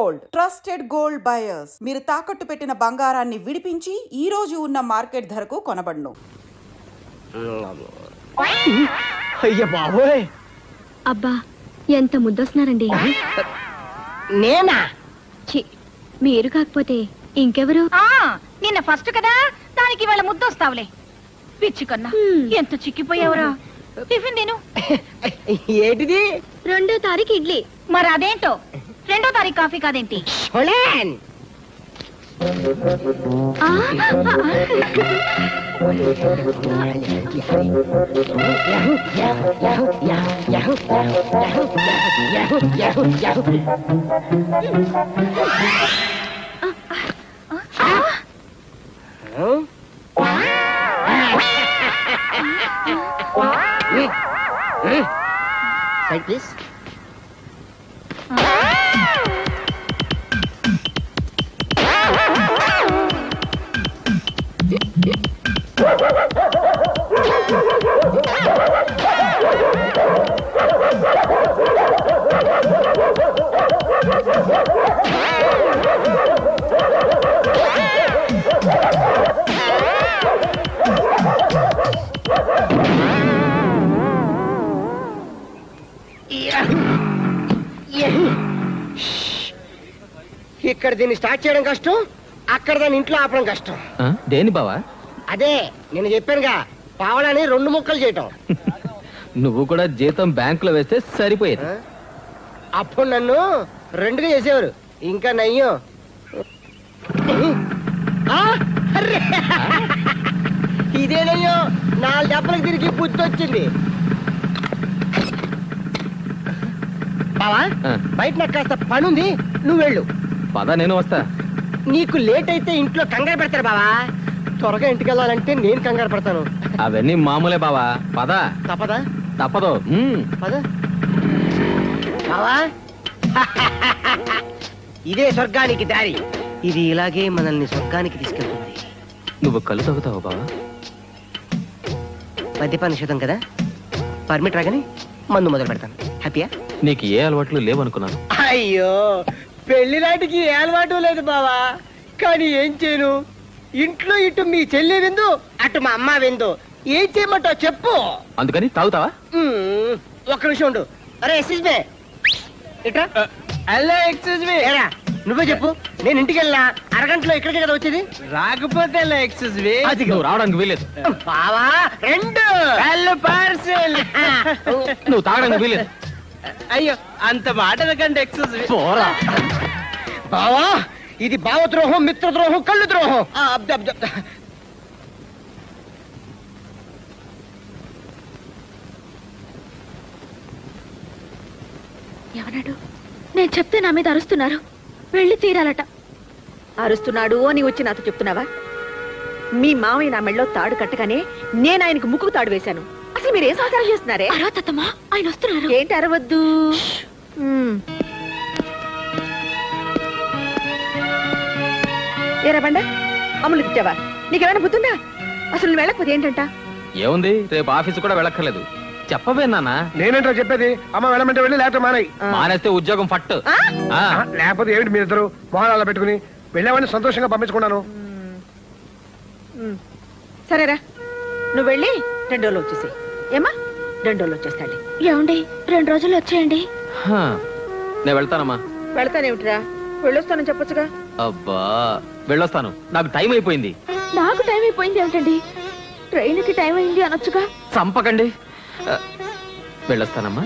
Gold, trusted gold buyers. మీరు తాకట్టు పెట్టిన బంగారాన్ని విడిపించి ఈ రోజు ఉన్న మార్కెట్ ధరకు కొనబడును. అయ్య బాబోయ్, అబ్బా ఎంత ముద్దొస్తున్నారండి. నేనా? మీరు కాకపోతే ఇంకెవరు? నిన్న ఫస్ట్ కదా, దానికి వాళ్ళ ముద్దొస్తావులే. పిచ్చి కన్నా ఎంత చిక్కిపోయావురా. టిఫిన్ తిను. ఏంటిది? 2వ తారీఖు ఇడ్లీ. మరి అదేంటో 2వ తారీఖు కాఫీ కాదేంటి? Side please. ఇక్కడ దీన్ని స్టార్ట్ చేయడం కష్టం, అక్కడ దాన్ని ఇంట్లో ఆపడం కష్టం. దేని బావా? అదే నేను చెప్పానుగా, పావడాన్ని 2 ముక్కలు చేయటం. నువ్వు కూడా జీతం బ్యాంకులో వేస్తే సరిపోయేది. అప్పుడు నన్ను 2గా చేసేవారు. ఇంకా నయ్యం. ఇదేనయ్యో 4 దెబ్బలకు తిరిగి బుద్ధి వచ్చింది. బావా, బయట నాకు కాస్త పనుంది, నువ్వు వెళ్ళు. పద, నేను వస్తా. నీకు లేట్ అయితే ఇంట్లో కంగారు పెడతారు బావా. త్వరగా ఇంటికి వెళ్ళాలంటే నేను కంగారు పడతాను. అవన్నీ మామూలే బావా. పద. తప్పదా? తప్పదు. పద బావా. ఇదే స్వర్గానికి దారి. ఇది ఇలాగే మనల్ని స్వర్గానికి తీసుకెళ్తుంది. నువ్వు కళ్ళు తాగుతావు బావా? మద్యపాన నిషేధం కదా, పర్మిట్ రాగానే మందు మొదలు పెడతాను. హ్యాపీయా? నీకు ఏ అలవాట్లు లేవనుకున్నాను. అయ్యో, పెళ్లి నాటికి ఏ అలవాటు లేదు బావా. కానీ ఏం చేయను, ఇంట్లో ఇటు మీ చెల్లి విందు, అటు మా అమ్మ విందు. ఏం చేయమంటావు చెప్పు. అందుకని తాగుతావా? ఒక్క నిమిషం ఉండు. అరే ఎక్స్క్యూజ్ మీ, ఇట్రా. Hello, excuse me. ఏరా, నువ్వే చెప్పు. నేను ఇంటికి వెళ్ళినా అరగంటలో ఇక్కడికే కదా వచ్చేది. రాకపోతే ఎక్స్క్యూజ్ మీ. అది నువ్వు రావడానికి వీలేదు బావా. 2 పార్సెల్. నువ్వు తాగడానికి వీలేదు. అయ్యో, అంత మాట అనకండి ఎక్స్క్యూజ్ మీ. పోరా బావా. ఇది భావద్రోహం, మిత్రద్రోహం, కళ్ళు ద్రోహం. ఎవనాడు? నేను చెప్తే నా మీద అరుస్తున్నారు. వెళ్ళి తీరాలట. అరుస్తున్నాడు అని వచ్చి నాతో చెప్తున్నావా? మీ మావయ్య నా మెళ్ళలో తాడు కట్టగానే నేను ఆయనకు ముక్కుకు తాడు వేశాను. అసలు మీరేం సంసారం చేస్తున్నారే? అరవతమ్మా, ఆయన వస్తున్నారు. ఏంటి అరవద్దు? ఏరా బండ, అమ్ములు తిట్టావా? నీకేమైనా బుద్ధిందా? అసలు నువ్వు వెళ్ళకపోతే ఏంటంట? ఏముంది, రేపు ఆఫీసు కూడా వెళ్ళక్కర్లేదు. చెప్పవే నాన్న. నేనేంటో చెప్పేది? అమ్మ వెళ్ళమంటే వెళ్ళి, లేకపోతే మానేయి. మానేస్తే ఉద్యోగం ఫట్టు. లేకపోతే ఏమిటి మీరిద్దరు మొహాలు పెట్టుకుని వెళ్ళేవాడిని సంతోషంగా పంపించుకున్నాను. సరేరా, నువ్వు వెళ్ళి 2 రోజులు వచ్చేసి. ఏమా, 2 రోజులు వచ్చేస్తాండి. ఏమండి, 2 రోజులు వచ్చేయండి. నేను వెళ్తానమ్మా. వెళ్తానేమిటిరా? వెళ్ళొస్తానని చెప్పొచ్చుగా. అబ్బా, వెళ్ళొస్తాను. నాకు టైం అయిపోయింది. నాకు టైం అయిపోయింది ఏమిటండి? ట్రైన్కి టైం అయింది అనొచ్చుగా. చంపకండి. వెళ్ళొస్తానమ్మా,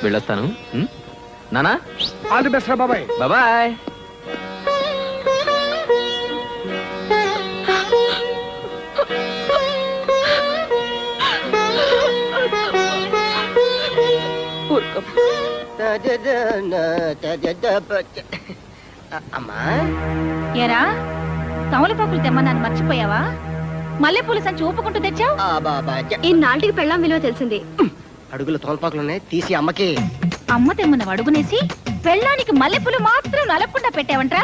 వెళ్ళొస్తాను. నానా, ఆల్ ది బెస్ట్ రా బాబాయ్. బాబాయ్. అమ్మా, ఏరా, తమలపాకులు తెమ్మన్నాను మర్చిపోయావా? మల్లెపూలు సంచి ఊపుకుంటూ తెచ్చావు. ఇన్నాళ్ళకి పెళ్ళాం విలువ తెలిసింది. అడుగులు తోలపాకులున్నాయి, తీసి అమ్మకి. అమ్మ తెమ్మన్న అడుగునేసి పెళ్ళానికి మల్లెపూలు మాత్రం నలపకుండా పెట్టావంట్రా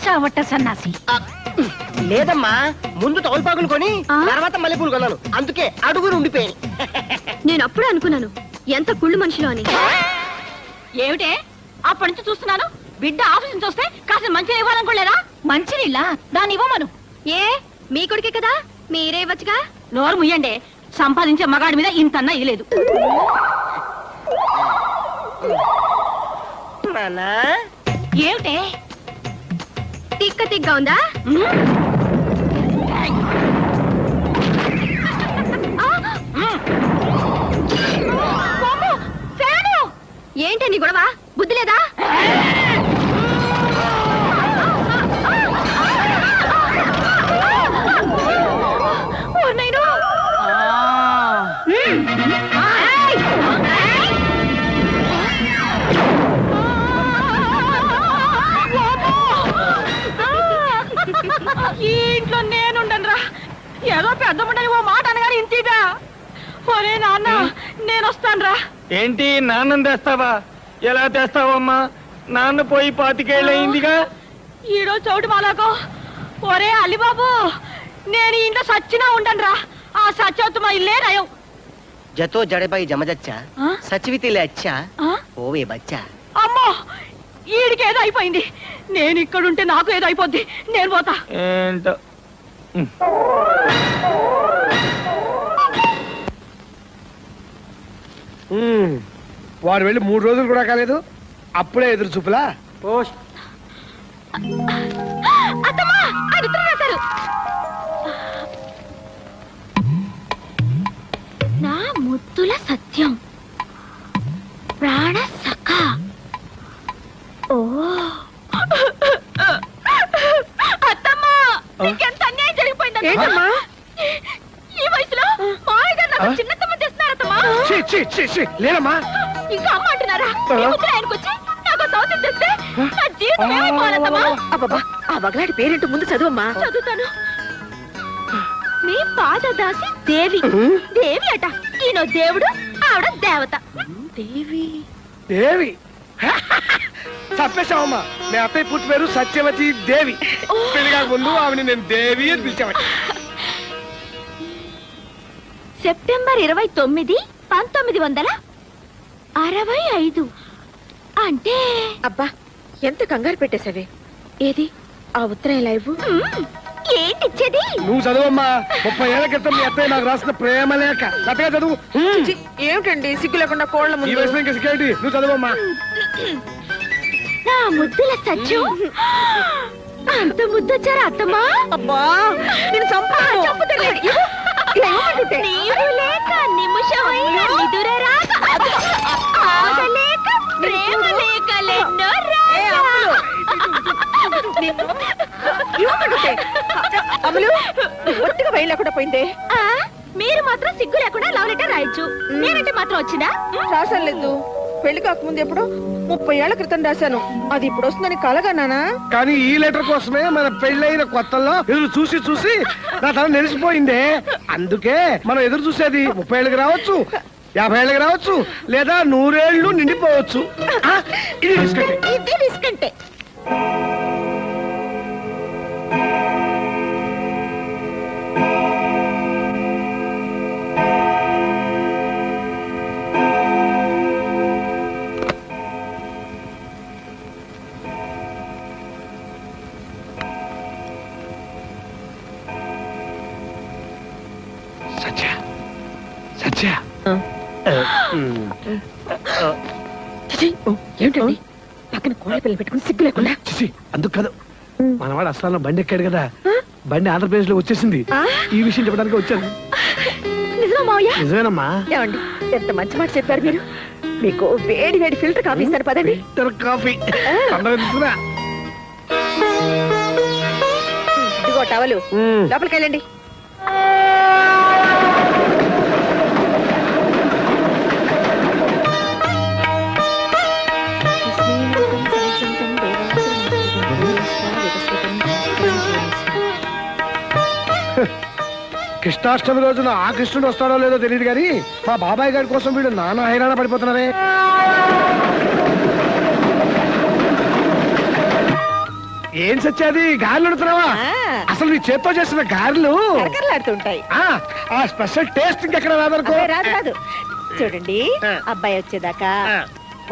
చావట్ట సన్నాసి. లేదమ్మా, ముందు తోలపాకులు కొని తర్వాత మల్లెపూలు కొన్నాను, అందుకే అడుగులు ఉండిపోయాయి. నేను అప్పుడే అనుకున్నాను ఎంత కుళ్ళు మనిషిలో అని. ఏమిటే అప్పటి నుంచి చూస్తున్నాను, బిడ్డ ఆఫీస్ నుంచి వస్తే కాస్త మంచిగా ఇవ్వాలనుకోలేదా? మంచినీళ్ళ దాన్ని ఇవ్వమను. ఏ మీ కొడుకే కదా, మీరే ఇవ్వచ్చుగా. నోరు ముయ్యండి, సంపాదించే మగాడి మీద ఇంతన్నా ఇలేదు. ఏమిటే తిక్క తిక్క ఉందా? ఏంటి నీ గొడవ? బుద్ధి లేదా? ఈ ఇంట్లో నేనుండనురా. ఏదో పెద్ద ఉండని ఓ మాట అనగానే ఇంతీగా. ఒరే నాన్న, నేను వస్తానురా. ఏంటి నాన్నని తెస్తావా? ఎలా తెస్తావమ్మా? నాన్న పోయి 25 ఏళ్ళయిందిగా. ఈడో చౌటి మాలాకో. ఒరే అల్లిబాబు, నేను ఇంట్లో సచ్చినా ఉండనురా. ఆ సచ్చవుతు మా ఇల్లే రయం. జతో జడబాయి జమజచ్చా సచివితిలే అచ్చా ఓవే బచ్చా. అమ్మో, ఈడికి ఏదో అయిపోయింది. నేను ఇక్కడుంటే నాకు ఏదో అయిపోద్ది. నేను పోతా. ఏంటో వాడు వెళ్ళి 3 రోజులు కూడా కాలేదు, అప్పుడే ఎదురు చూపులా. అత్తమ్మా, అడుగుతున్నా రాశారు. నా ముద్దుల సత్యం, ప్రాణ సఖ. ఓ అత్తమ్మా, నీకెంత అన్యాయం జరిగిపోయిందమ్మా. ఈ వయసులో మామయ్య గారు నాకు చిన్నతమ్మ తెస్తున్నారమ్మా. లేదమ్మా, ఇంకా అమ్మ అంటున్నారా? ఆయనకు వచ్చి నాకు సౌత్యం తెస్తే నా జీవితం ఏమైపోవాలమ్మా. అబ్బబ్బా, ఆ బగలాడి పేరేంటో ముందు చదువమ్మా. చదువుతాను. మీ పాదదాసి దేవి. దేవి అట. ఈయన దేవుడు, ఆవిడ దేవత. దేవి దేవి తప్పేశావమ్మా. మీ అత్తయ్య పుట్టి పేరు సత్యవతి దేవి. పెళ్లిగా ముందు ఆమెని నేను దేవి అని పిలిచామని. సెప్టెంబర్ 29, 1965. అంటే అబ్బా, ఎంత కంగారు పెట్టేసావే. ఏది ఆ ఉత్తరం లైవ్? ఏంటిచ్చేది? నువ్వు చదువమ్మా. 30 ఏళ్ల క్రితం మీ అత్తయ్య నాకు రాసిన ప్రేమ లేఖ. కరెక్ట్గా చదువు. ఏమిటండి సిగ్గు లేకుండా కోళ్ళ ఈ వయసులో ఇంకా సిగ్గేంటి? నువ్వు చదువమ్మా. నా ముద్దుల సచ్చు, అంత ముద్దొచ్చారా అత్తమ్మా? అబ్బా, నేను చంపుతాను. నీవు లేక నిమిషమైన నిదురరాక, ఆగలేక ప్రేమ లేకలెన్నో అమలు ఒత్తిగా బయలుకుండా పోయిందే. మీరు మాత్రం సిగ్గు లేకుండా లవ్ లెటర్ రాయొచ్చు. నేనంటే మాత్రం వచ్చిందా? రాశాను లేదు. పెళ్లి కాకముందు ఎప్పుడో 30 ఏళ్ల క్రితం రాశాను. అది ఇప్పుడు వస్తుందని కలగన్నానా? కానీ ఈ లెటర్ కోసమే మన పెళ్ళైన కొత్తల్లో ఎదురు చూసి చూసి నా తల నెలిసిపోయిందే. అందుకే మనం ఎదురు చూసేది 30 ఏళ్ళకి రావచ్చు, 50 ఏళ్ళకి రావచ్చు, లేదా 100 ఏళ్ళు నిండిపోవచ్చు. ఇది రిస్క్ అంటే. ఇది రిస్క్ అంటే. ఏమిటండి పక్కన కోళ్ళ పిల్లలు పెట్టుకుని సిగ్గు లేకుండా? అందుకు కాదు, మనవాడు అసలు బండి ఎక్కాడు కదా, బండి ఆంధ్రప్రదేశ్ లో వచ్చేసింది. ఈ విషయం చెప్పడానికి వచ్చాను. నిజమేనమ్మా. ఏమండి, ఎంత మంచి మాట చెప్పారు మీరు. మీకు వేడి వేడి ఫిల్టర్ కాఫీ ఇస్తాను, పదండి. ఫిల్టర్ కాఫీ ఇదిగో టవలు, లోపలికి వెళ్ళండి. కృష్ణాష్టమి రోజున ఆ కృష్ణుడు వస్తాడో లేదో తెలియదు కానీ మా బాబాయ్ గారి కోసం వీడు నానా హైరాణ పడిపోతున్నారే. ఏం సచ్చాది, గారెలు ఉడుతున్నావా? అసలు నీ చేత్తో చేసిన గారెలు కరకరలాడుతుంటాయి. ఆ స్పెషల్ టేస్ట్ ఇంకెక్కడ రాదనుకో. రాదు రాదు. చూడండి, అబ్బాయి వచ్చేదాకా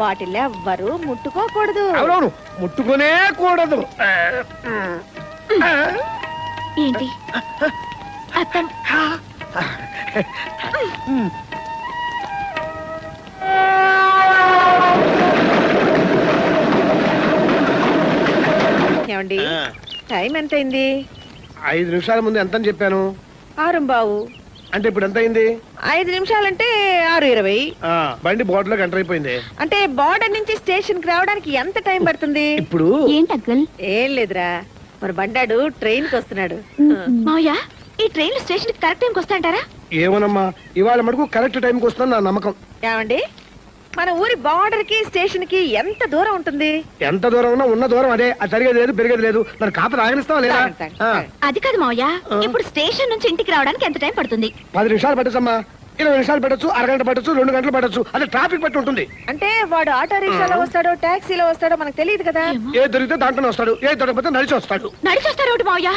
వాటిల్లో ఎవ్వరూ ముట్టుకోకూడదు. అవునవును, ముట్టుకునే కూడదు. ఏంటి అత్తం ఏమండి టైం ఎంత అయింది? 5 నిమిషాల ముందు ఎంత అని చెప్పాను? 6:15. అంటే ఇప్పుడు ఎంత అయింది? 5 నిమిషాలంటే 6:20. బండి బోర్డులోకి ఎంటర్ అయిపోయింది. అంటే బార్డర్ నుంచి స్టేషన్ కి రావడానికి ఎంత టైం పడుతుంది? ఇప్పుడు ఏంటి అంకుల్? ఏం లేదురా, మరి బండాడు ట్రైన్ కి వస్తున్నాడు. మావయ్య ఈ ట్రైన్ స్టేషన్ కి కరెక్ట్ టైంకి వస్తాంటారా? ఏమోనమ్మా, ఇవాళ మటుకు కరెక్ట్ టైంకి వస్తుందని నా నమ్మకం. ఏమండి మన ఊరి బార్డర్ కి స్టేషన్ కి ఎంత దూరం ఉంటుంది? ఎంత దూరం ఉన్నా ఉన్న దూరం అదే. అది జరిగేది లేదు, పెరిగేది లేదు. మరి కాపీ ఆగనిస్తావా లేదా? అది కాదు మావయ్య, ఇప్పుడు స్టేషన్ నుంచి ఇంటికి రావడానికి ఎంత టైం పడుతుంది? 10 నిమిషాలు పట్టచ్చమ్మా, 20 నిమిషాలు పట్టచ్చు, అరగంట పట్టచ్చు, 2 గంటలు పట్టచ్చు. అదే ట్రాఫిక్ పట్టి ఉంటుంది. అంటే వాడు ఆటో రిక్షాలో వస్తాడో టాక్సీలో వస్తాడో మనకు తెలియదు కదా. ఏ దొరికితే దాంట్లోనే వస్తాడు, ఏ దొరకపోతే నడిచి వస్తాడు. నడిచి వస్తారు ఒకటి మావయ్య,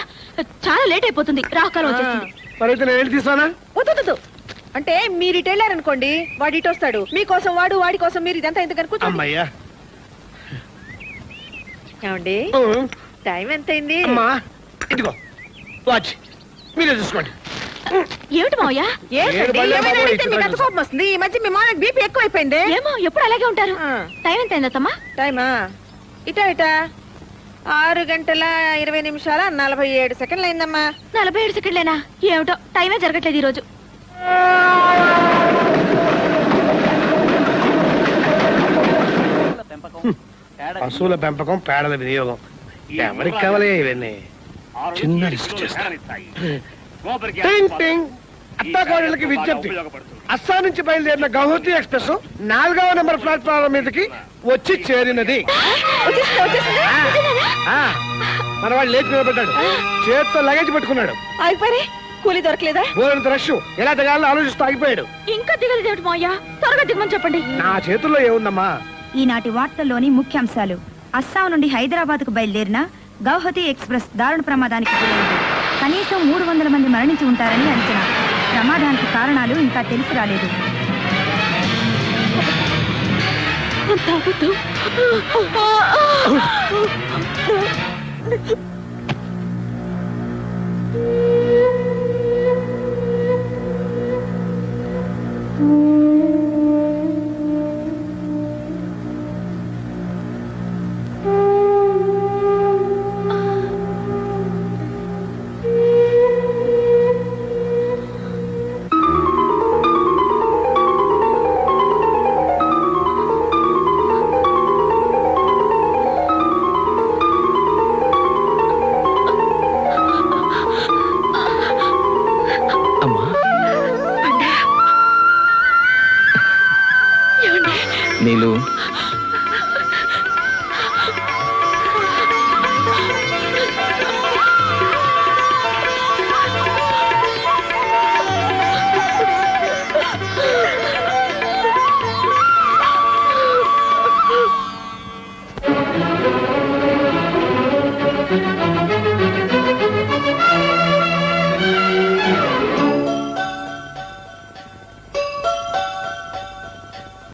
చాలా లేట్ అయిపోతుంది, రాకాలం వచ్చేస్తుంది. మరైతే నేను వెళ్ళి తీసానా? వద్దు, అంటే మీరు ఇటు వెళ్ళారనుకోండి, వాడు ఇటు వస్తాడు. మీకోసం వాడు, వాడి కోసం మీరు, ఇదంతా ఎందుకు కూర్చోండి. అమ్మయ్యా. ఏమండి టైం ఎంత అయింది? అమ్మా ఇదిగో వాచ్, మీరే చూసుకోండి. ఏమిటి మావయ్య? ఏమైనా అడిగితే మీకు అంత కోపం వస్తుంది. ఈ మధ్య మీ మామయ్యకి బీపీ ఎక్కువ అయిపోయింది. ఏమో ఎప్పుడు అలాగే ఉంటారు. టైం ఎంత అయిందమ్మా? టైమా ఇటా 6:20 అయిందమ్మా. 47 సెకండ్లేనా? ఏమిటో టైమే జరగట్లేదు ఈ రోజు. పశువుల పెంపకం, పేడల వినియోగం ఎవరికి కావాలి ఇవన్నీ? చిన్న రిస్క్ చేస్తాను. అత్తాకోడళ్ళకి విజ్ఞప్తి. అస్సాం నుంచి బయలుదేరిన గౌహతి ఎక్స్ప్రెస్ 4వ నెంబర్ ప్లాట్ఫారం మీదకి వచ్చి చేరినది. మన వాడు లేచి నిలబడ్డాడు, చేతితో లగేజ్ పెట్టుకున్నాడు. అయిపోయి కూలీ దొరకలేదా? ఊరంత రష్, ఎలా దిగాలో ఆలోచిస్తూ ఆగిపోయాడు. ఇంకా దిగలేదు ఏమిటి మావయ్య? త్వరగా దిగమని చెప్పండి. నా చేతుల్లో ఏముందమ్మా? ఈనాటి వార్తల్లోని ముఖ్యాంశాలు. అస్సాం నుండి హైదరాబాద్ కు బయలుదేరిన గౌహతి ఎక్స్ప్రెస్ దారుణ ప్రమాదానికి గురైంది. కనీసం 300 మంది మరణించి ఉంటారని అంచనా. ప్రమాదానికి కారణాలు ఇంకా తెలిసి రాలేదు. నీళ్ళు